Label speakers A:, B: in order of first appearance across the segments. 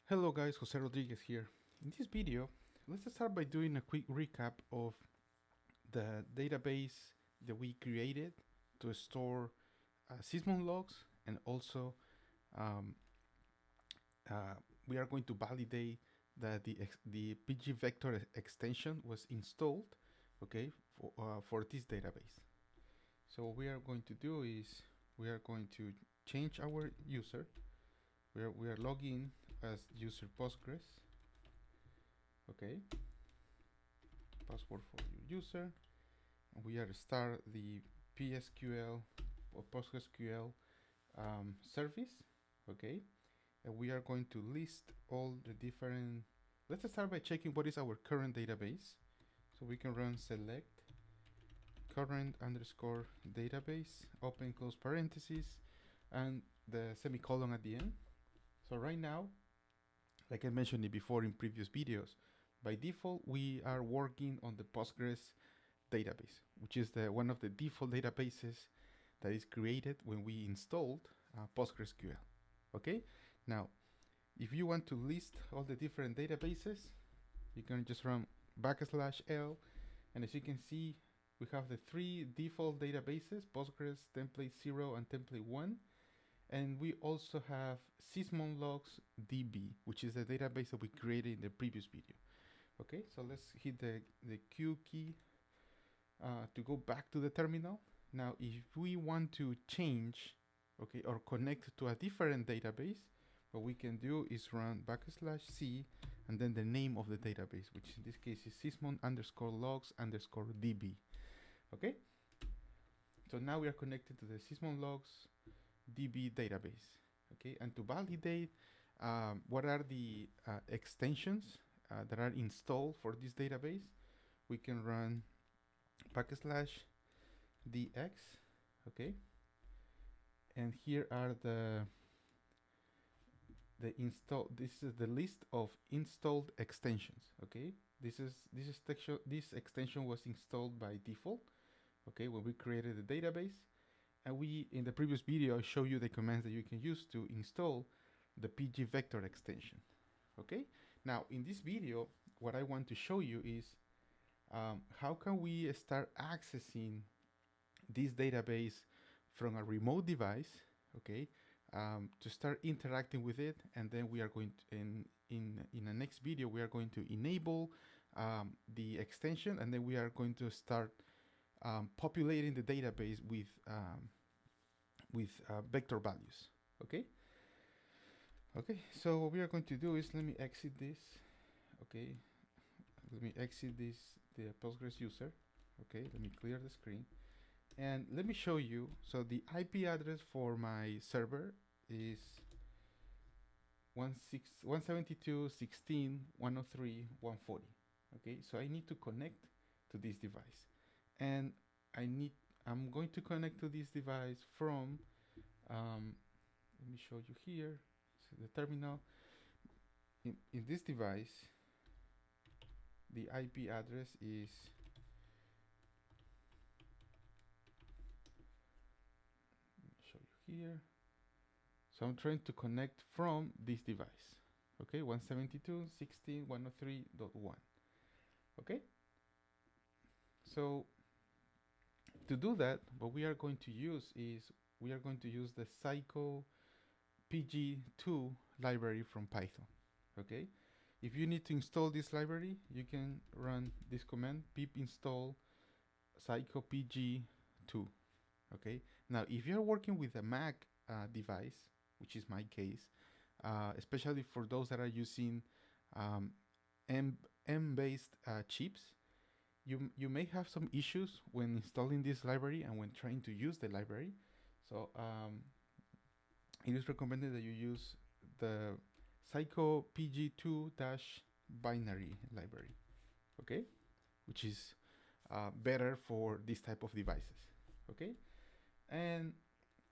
A: Hello guys, Jose Rodriguez here. In this video, let's start by doing a quick recap of the database that we created to store sysmon logs, and also um, we are going to validate that the PG vector extension was installed, okay, for this database. So what we are going to do is we are going to change our user. We are logging as user Postgres, okay, password for your user, and we are start the PSQL or PostgreSQL service, okay, and we are going to list all the different. Let's start by checking what is our current database. So we can run select current underscore database, open close parentheses, and the semicolon at the end. So right now, like I mentioned it before in previous videos, by default we are working on the Postgres database, which is one of the default databases that is created when we installed PostgreSQL. Okay, now if you want to list all the different databases, you can just run \l, and as you can see, we have the three default databases: Postgres, template 0 and template 1. And we also have sysmon logs DB, which is the database that we created in the previous video. Okay, so let's hit the Q key to go back to the terminal. Now, if we want to change, okay, or connect to a different database, what we can do is run \c and then the name of the database, which in this case is sysmon underscore logs underscore DB. Okay, so now we are connected to the sysmon logs DB database. Okay, and to validate what are the extensions that are installed for this database, we can run \dx. Okay, and here are the install. This is the list of installed extensions. Okay, this extension was installed by default. Okay, when we created the database. And in the previous video, I showed you the commands that you can use to install the PG vector extension. Okay, now in this video, what I want to show you is how can we start accessing this database from a remote device, okay, to start interacting with it. And then we are going to, in the next video, we are going to enable the extension, and then we are going to start populating the database with vector values. Okay, so what we are going to do is, let me exit this. Okay, let me exit the Postgres user. Okay, let me clear the screen, and let me show you. So the IP address for my server is 172.16.103.140. Okay, so I need to connect to this device, and I'm going to connect to this device from let me show you here. So the terminal. In this device, the IP address is show you here. So I'm trying to connect from this device. Okay, 172.16.103.1. Okay, so to do that, what we are going to use is we are going to use the Psycho PG2 library from Python. Okay, if you need to install this library, you can run this command: pip install Psycho PG2. Okay, now if you're working with a Mac device, which is my case, especially for those that are using M-based chips, you may have some issues when installing this library and when trying to use the library. So it is recommended that you use the Psycho PG2-binary library, okay, which is better for this type of devices. Okay, and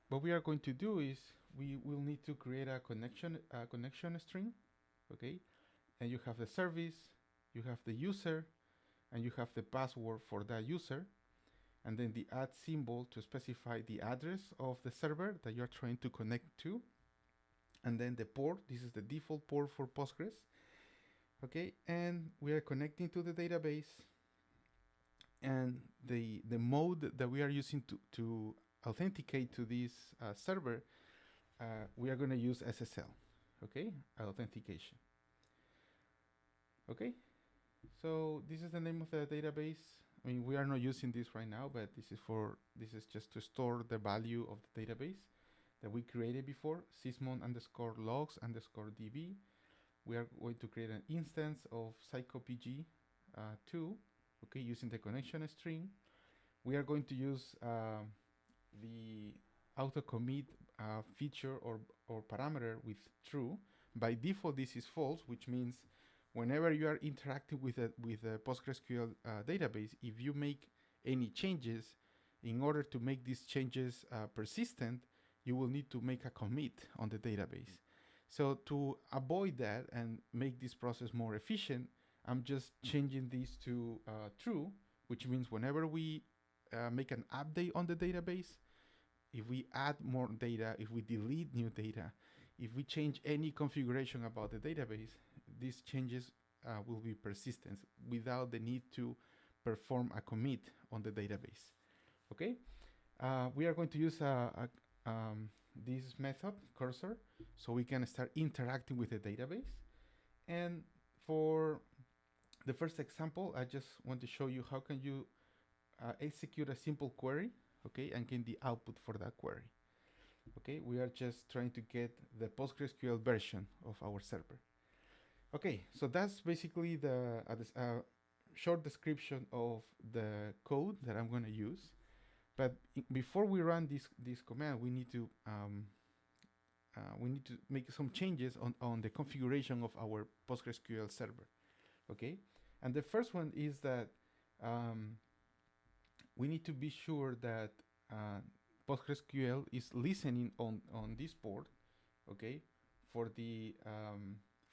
A: what we are going to do is we will need to create a connection string. Okay, and you have the service, you have the user, and you have the password for that user, and then the @ symbol to specify the address of the server that you're trying to connect to. and then the port. This is the default port for Postgres. Okay, and we are connecting to the database, and the mode that we are using to authenticate to this server, we are going to use SSL. Okay, authentication. Okay, so this is the name of the database. I mean, we are not using this right now, but this is just to store the value of the database that we created before, sysmon_logs_db. We are going to create an instance of psychopg2, okay, using the connection string. We are going to use the auto commit feature or parameter with true. By default, this is false, which means whenever you are interacting with a PostgreSQL database, if you make any changes, in order to make these changes persistent, you will need to make a commit on the database. So to avoid that and make this process more efficient, I'm just changing this to true, which means whenever we make an update on the database, if we add more data, if we delete new data, if we change any configuration about the database, these changes will be persistent without the need to perform a commit on the database. Okay, we are going to use this method, cursor, so we can start interacting with the database. And for the first example, I just want to show you how can you execute a simple query, okay, and get the output for that query. Okay, we are just trying to get the PostgreSQL version of our server. Okay, so that's basically the short description of the code that I'm going to use. But before we run this command, we need to make some changes on the configuration of our PostgreSQL server. Okay, and the first one is that we need to be sure that PostgreSQL is listening on this port, okay, for the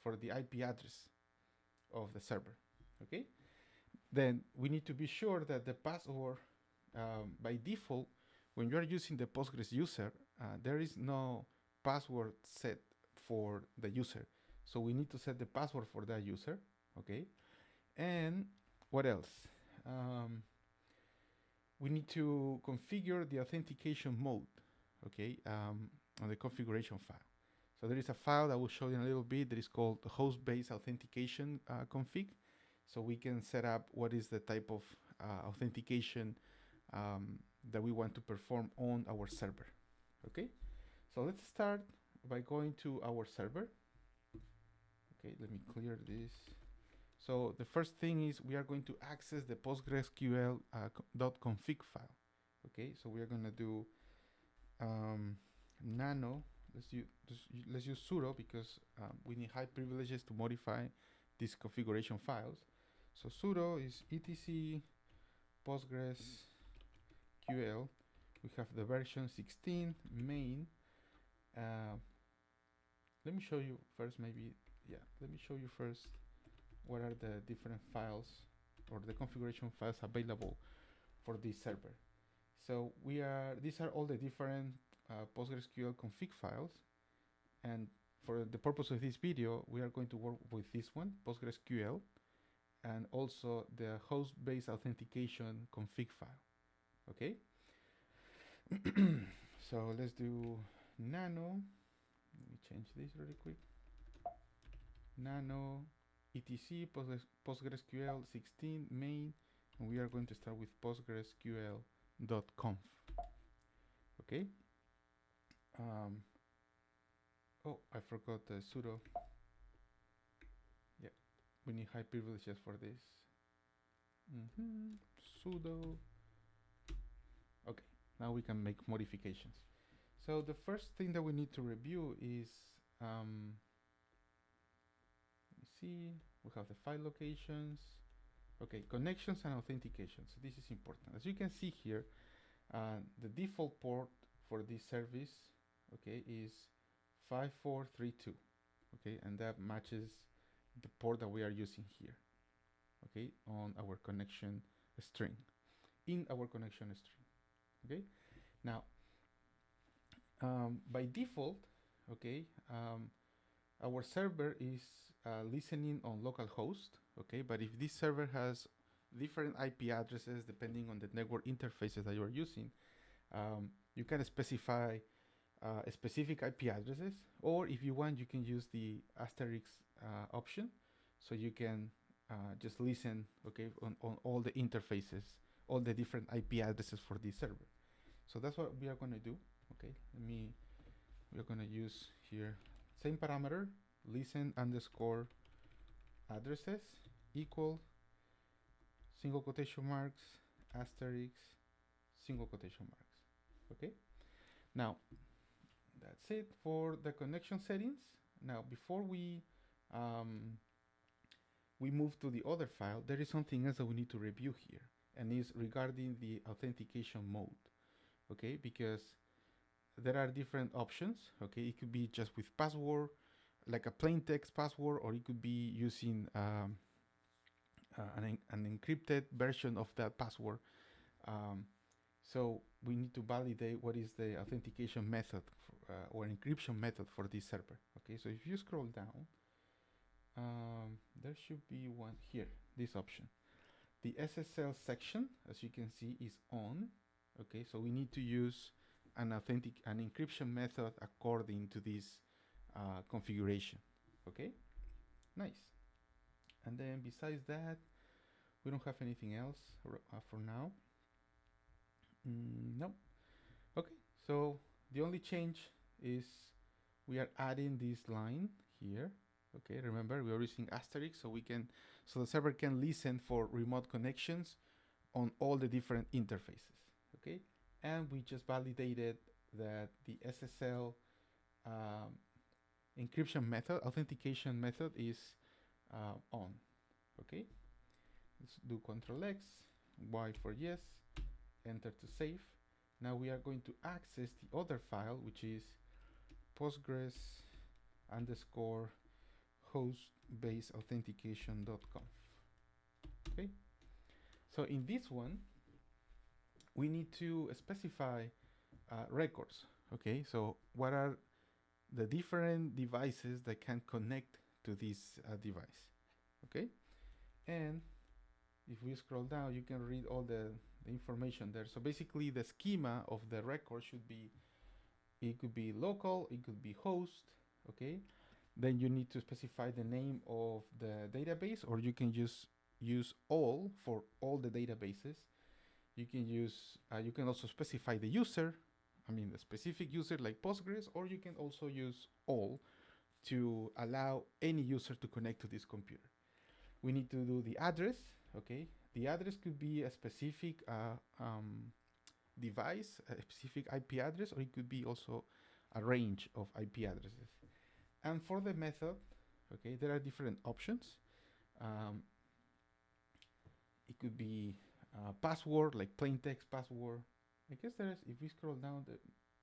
A: IP address of the server. Okay, then we need to be sure that the password, by default, when you are using the Postgres user, there is no password set for the user, so we need to set the password for that user. Okay, and what else? We need to configure the authentication mode, okay, on the configuration file. So there is a file that I will show you in a little bit that is called the host-based authentication config. So we can set up what is the type of authentication that we want to perform on our server. Okay, so let's start by going to our server. Okay, let me clear this. So the first thing is we are going to access the PostgreSQL .config file. Okay, so we are going to do nano. Let's use sudo because we need high privileges to modify these configuration files. So sudo is etc PostgreSQL. We have the version 16 main. Let me show you first, maybe. Yeah, let me show you first what are the different files or the configuration files available for this server. So these are all the different PostgreSQL config files, and for the purpose of this video, we are going to work with this one, PostgreSQL, and also the host-based authentication config file. Okay. So let's do nano. Let me change this really quick. Nano etc PostgreSQL 16 main, and we are going to start with PostgreSQL.conf. Okay. Oh, I forgot the sudo. Yeah, we need high privileges for this. Sudo. Okay, now we can make modifications. So the first thing that we need to review is see, we have the file locations. Okay, connections and authentication. So this is important. As you can see here, the default port for this service, okay, is 5432. Okay, and that matches the port that we are using here. Okay, on our connection string, in our connection string. Okay, now by default, okay, our server is listening on localhost, okay, but if this server has different IP addresses depending on the network interfaces that you are using, you can specify specific IP addresses, or if you want, you can use the asterisk option, so you can just listen, okay, on all the interfaces, all the different IP addresses for this server. So that's what we are going to do. Okay, we're going to use here same parameter, listen underscore addresses equal single quotation marks asterisk single quotation marks. Okay, now that's it for the connection settings. Now before we move to the other file, there is something else that we need to review here, and is regarding the authentication mode. Okay, because there are different options. Okay, it could be just with password, like a plain text password, or it could be using an encrypted version of that password. So we need to validate what is the authentication method or encryption method for this server. Okay, so if you scroll down, there should be one here, this option. The SSL section, as you can see, is on. Okay, so we need to use an encryption method according to this configuration. Okay, nice. And then besides that, we don't have anything else for now. No. Okay, so the only change is we are adding this line here. Okay, remember we are using asterisk, so the server can listen for remote connections on all the different interfaces. Okay, and we just validated that the SSL encryption method, authentication method, is on. Okay, let's do Ctrl X, Y for yes, enter to save. Now we are going to access the other file, which is Postgres underscore hostbaseauthentication.conf. Okay, so in this one we need to specify records. Okay, so what are the different devices that can connect to this device? Okay, and if we scroll down, you can read all the information there. So basically the schema of the record should be, it could be local, it could be host. Okay, then you need to specify the name of the database, or you can just use all for all the databases. You can use, you can also specify the user, the specific user like Postgres, or you can also use all to allow any user to connect to this computer. We need to do the address. Okay, the address could be a specific device, a specific IP address, or it could be also a range of IP addresses. And for the method, okay, there are different options. It could be password, like plain text password. I guess there is, if we scroll down,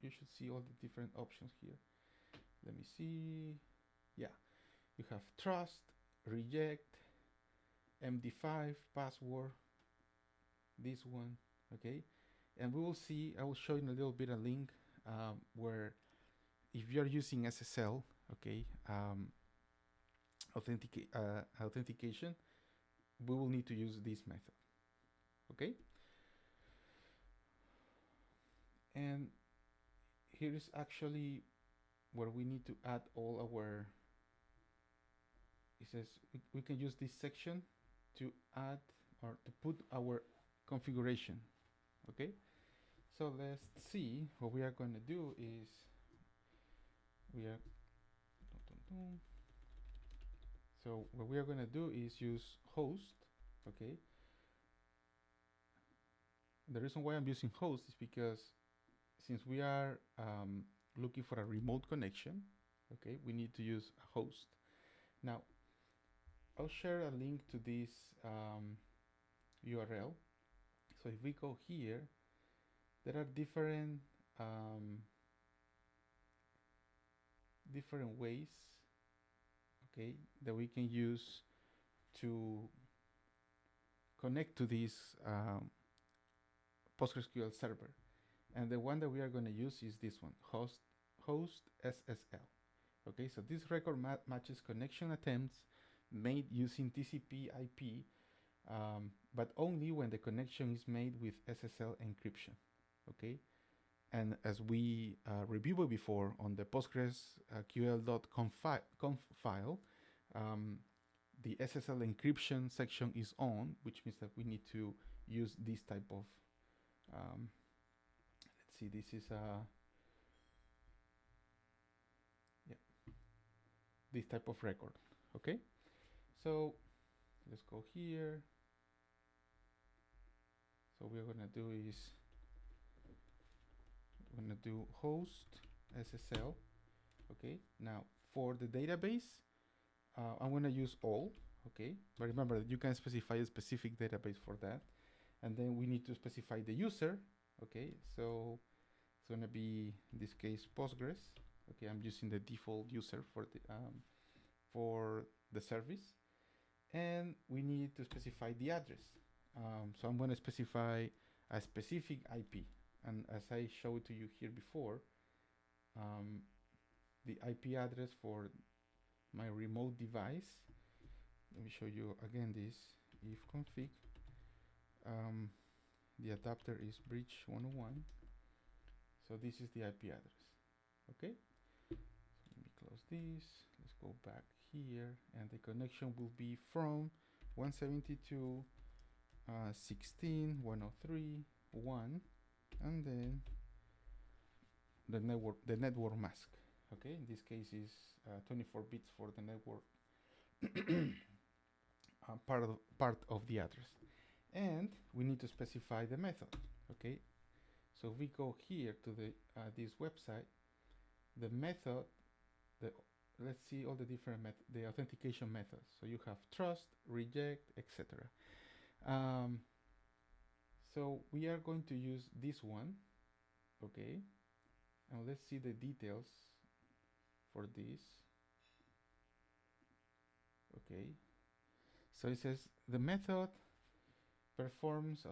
A: you should see all the different options here. Let me see. Yeah, you have trust, reject, MD5, password, this one, okay? And we will see, I will show you in a little bit a link where if you're using SSL, okay, authentication, we will need to use this method, okay? And here is actually where we need to add all our, it says we can use this section to add or to put our configuration. Okay, so let's see. What we are going to do is so what we are going to do is use host. Okay, the reason why I'm using host is because since we are looking for a remote connection, okay, we need to use a host. Now I'll share a link to this URL. So if we go here, there are different ways, okay, that we can use to connect to this Postgresql server. And the one that we are going to use is this one, host SSL. Okay, so this record matches connection attempts made using TCP/IP, but only when the connection is made with SSL encryption. Okay, and as we reviewed before on the postgresql.conf file, the SSL encryption section is on, which means that we need to use this type of, let's see, this is this type of record. Okay, so let's go here. So we're gonna do is we're gonna do host SSL. Okay, now for the database, I'm gonna use all. Okay, but remember that you can specify a specific database for that, and then we need to specify the user. Okay, so it's gonna be in this case Postgres. Okay, I'm using the default user for the service, and we need to specify the address. So I'm going to specify a specific IP, and as I showed to you here before, the IP address for my remote device. Let me show you again this if config. The adapter is bridge 101. So this is the IP address. Okay. So let me close this. Let's go back here, and the connection will be from 172.16.103.1, and then the network mask. Okay, in this case is 24 bits for the network part of the address, and we need to specify the method. Okay, so if we go here to the this website, the method, let's see all the different the authentication methods. So you have trust, reject, etc. So we are going to use this one. Okay, and let's see the details for this. Okay, so it says the method performs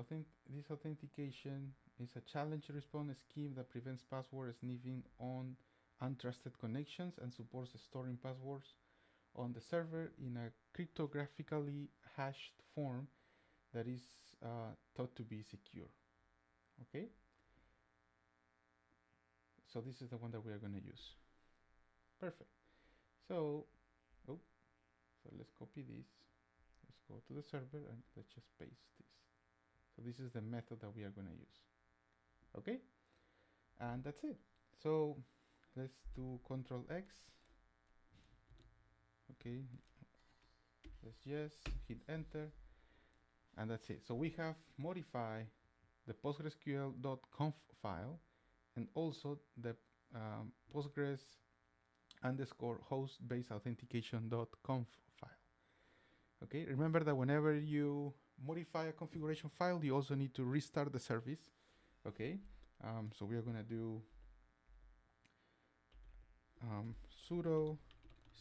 A: this authentication is a challenge response scheme that prevents password sniffing on untrusted connections and supports storing passwords on the server in a cryptographically hashed form that is thought to be secure. Okay, so this is the one that we are going to use. Perfect. So so let's copy this, let's go to the server, and let's just paste this. So this is the method that we are going to use. Okay, and that's it. So let's do Control X. Okay, let's just hit enter, and that's it. So we have modified the postgresql.conf file, and also the postgres _ host base authentication.conf file. Okay, remember that whenever you modify a configuration file, you also need to restart the service. Okay, so we are going to do sudo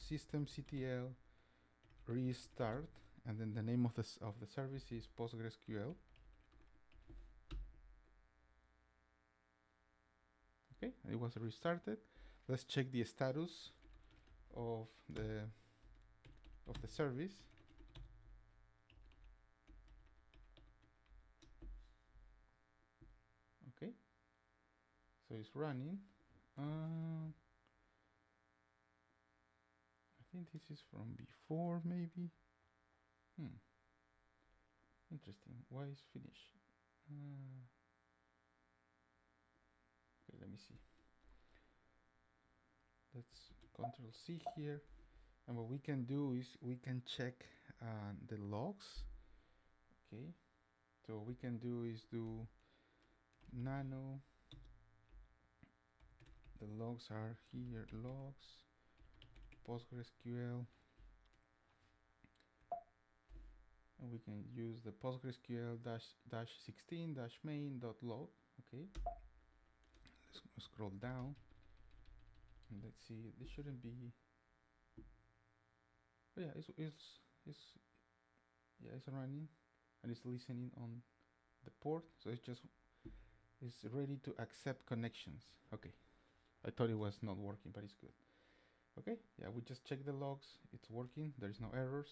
A: systemctl restart, and then the name of the service is PostgreSQL. Okay, it was restarted. Let's check the status of the service. Okay, so it's running. I think this is from before, maybe. Interesting. Why is finished? Okay, let me see. Let's Control C here, and what we can do is we can check the logs. Okay, so what we can do is do nano. The logs are here, logs, PostgreSQL, and we can use the PostgreSQL -16 main.log. Okay, let's scroll down, and let's see. This shouldn't be. Oh yeah, it's running, and it's listening on the port. So it's ready to accept connections. Okay, I thought it was not working, but it's good. Okay, yeah, we just check the logs. It's working. There's no errors.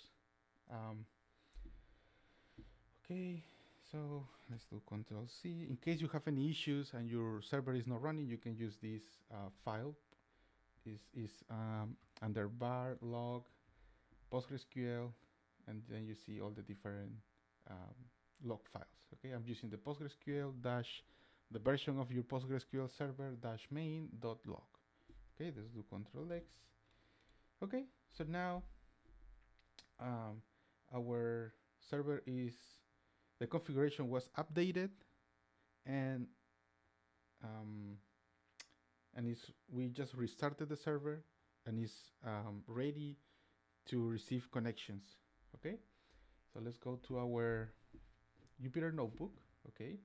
A: Okay, so let's do Control C. In case you have any issues and your server is not running, you can use this file. Is under var log PostgreSQL, and then you see all the different log files. Okay, I'm using the PostgreSQL dash the version of your PostgreSQL server dash main dot log. Okay, let's do Control X. Okay, so now our server is, the configuration was updated, and we just restarted the server, and it's ready to receive connections. Okay, so let's go to our Jupyter Notebook. Okay,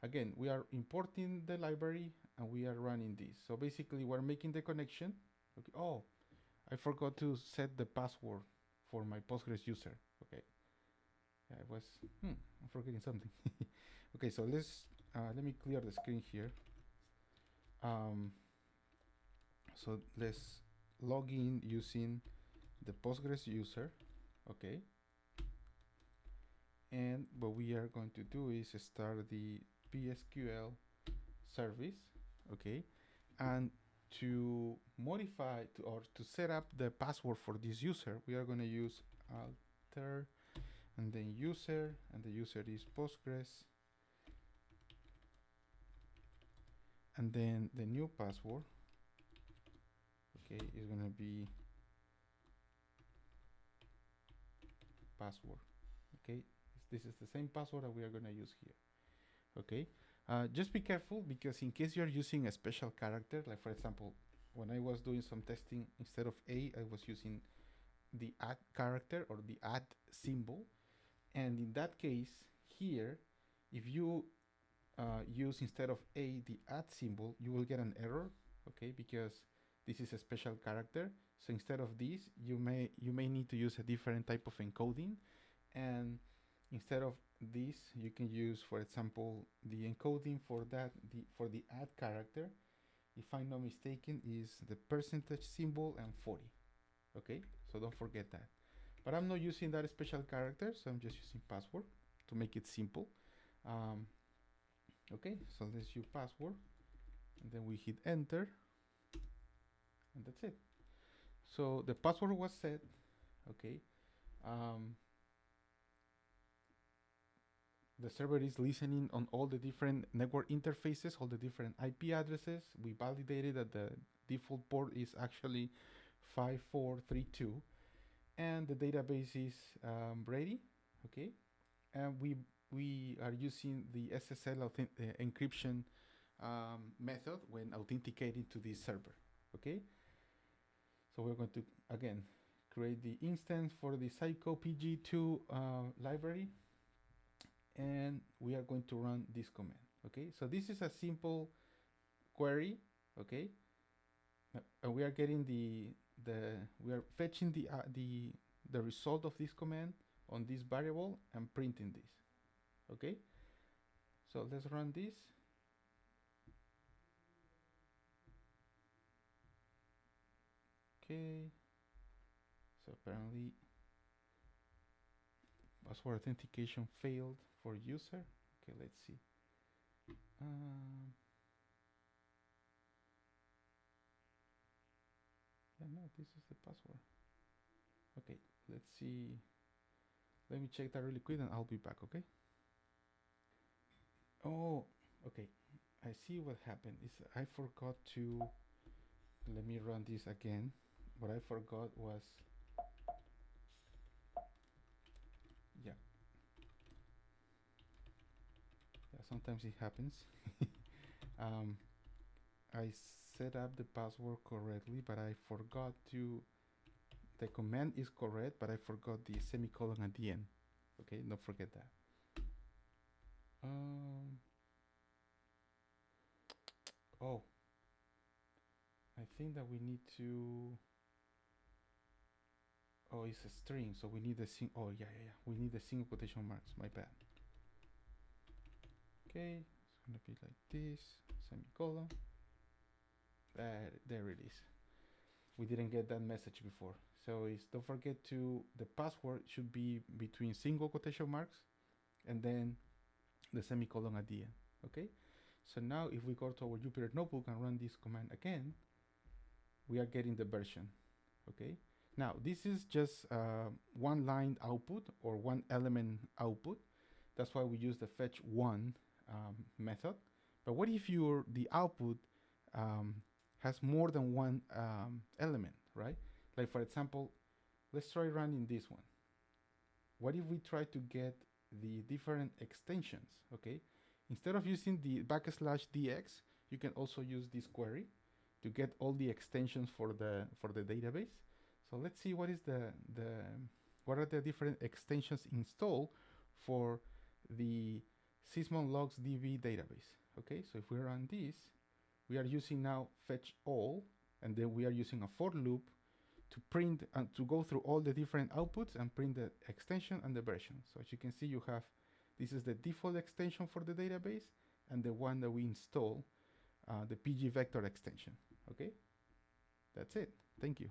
A: again, we are importing the library and we are running this. So basically we're making the connection. Okay. Oh, I forgot to set the password for my Postgres user. Okay, yeah, I'm forgetting something. Okay, so let me clear the screen here. So let's log in using the Postgres user. Okay, and what we are going to do is start the PSQL service. Okay, and to modify or to set up the password for this user, we are going to use alter and then user, and the user is Postgres, and then the new password, okay, is going to be password. Okay, this is the same password that we are going to use here. Okay, just be careful, because in case you're using a special character, like for example, when I was doing some testing, instead of A, I was using the add character or the add symbol. And in that case, here, if you use instead of A the add symbol, you will get an error, okay, because this is a special character. So instead of this, you may need to use a different type of encoding, and instead of this, you can use, for example, the encoding for for the add character, if I'm not mistaken, is the percentage symbol and 40. Okay, so don't forget that. But I'm not using that special character, so I'm just using password to make it simple. Okay, so let's use password, and then we hit enter, and that's it. So the password was set. Okay, the server is listening on all the different network interfaces, all the different IP addresses. We validated that the default port is actually 5432, and the database is ready. Okay, and we are using the SSL encryption method when authenticating to this server. Okay, so we're going to again create the instance for the Psycho PG2 library, and we are going to run this command. Okay, so this is a simple query. Okay, and we are getting we are fetching the result of this command on this variable and printing this. Okay, so let's run this. Okay, so apparently password authentication failed for user. Okay, let's see. Yeah, no, this is the password. Okay, let's see. Let me check that really quick and I'll be back, okay? Oh, okay. I see what happened. I forgot to, let me run this again. What I forgot was, yeah. Yeah, sometimes it happens. I set up the password correctly, but I forgot to, the command is correct, but I forgot the semicolon at the end. Okay, don't forget that. Oh, I think that we need to, oh, it's a string, so we need the oh yeah, we need the single quotation marks, my bad. Okay, it's gonna be like this, semicolon. There it is. We didn't get that message before. So don't forget the password should be between single quotation marks and then the semicolon at the end. Okay. So now if we go to our Jupyter Notebook and run this command again, we are getting the version. Okay. Now this is just one line output or one element output. That's why we use the fetch one method. But what if the output has more than one element, right? Like for example, let's try running this one. What if we try to get the different extensions, okay? Instead of using the \dx, you can also use this query to get all the extensions for the database. So let's see what are the different extensions installed for the sysmon-logs DB database. Okay, so if we run this, we are using now fetch all, and then we are using a for loop to print and to go through all the different outputs and print the extension and the version. So as you can see, you have, this is the default extension for the database and the one that we install, the PG vector extension. Okay, that's it. Thank you.